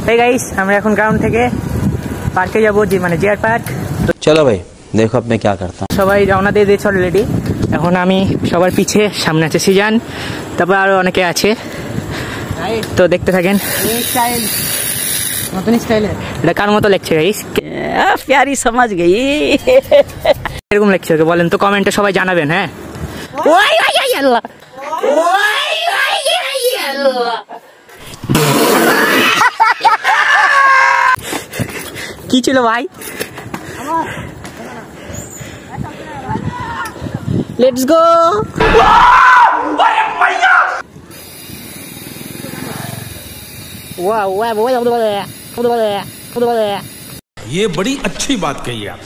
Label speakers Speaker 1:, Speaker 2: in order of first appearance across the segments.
Speaker 1: Hey guys আমরা এখন ground থেকে পার্কে যাব, যে মানে জিআর পার্ক।
Speaker 2: চলো ভাই দেখো अब मैं क्या करता हूं।
Speaker 1: সবাই রওনা দিয়ে দিয়েছে অলরেডি। এখন আমি সবার পিছে, সামনে আছে সিজান, তারপর আরো অনেকে আছে, তো দেখতে থাকেন। স্টাইল নতুন স্টাইলে এটা কার মতো লাগছে গাইস?
Speaker 3: प्यारी समझ गई।
Speaker 1: এরকম লাগছে ওকে বলেন তো কমেন্টে, সবাই জানাবেন। হ্যাঁ ওই ওই ওই আল্লাহ, ওই ওই ওই আল্লাহ, কি ছিল ভাই? Let's go. वाह वाह वाह,
Speaker 4: ये बड़ी अच्छी बात कही आप।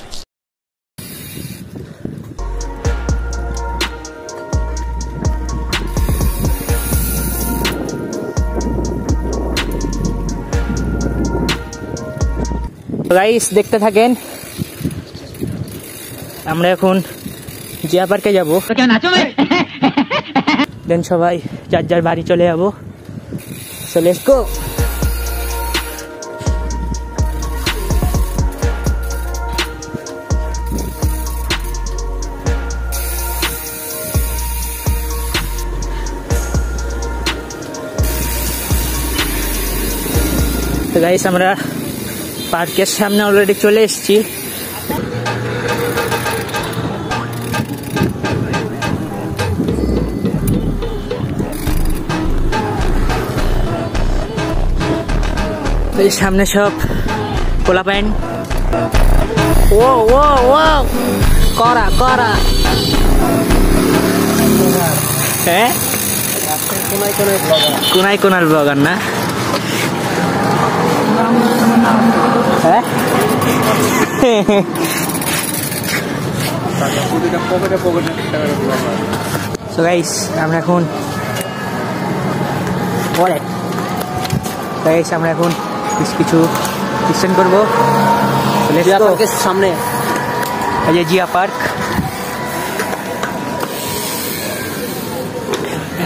Speaker 1: গাইস দেখতে থাকেন, আমরা এখন জিয়া পার্কে যাবো। দেন সবাই যার যার বাড়ি চলে যাবো। So let's go. তো গাইস আমরা পার্কের সামনে অলরেডি চলে এসেছি। সামনে সব কোলা প্যান্ট। ও ও ও করা করা, হ্যাঁ কোনায় কোনার ব্লগার না? হ্যাঁ সো গাইস আমরা এখন কিছু ডিসকাশন করবো সামনে। এই জিয়া পার্ক,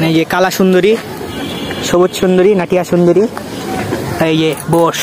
Speaker 1: এই যে কালা সুন্দরী, সবুজ সুন্দরী, নাটিয়া সুন্দরী, এই যে বস।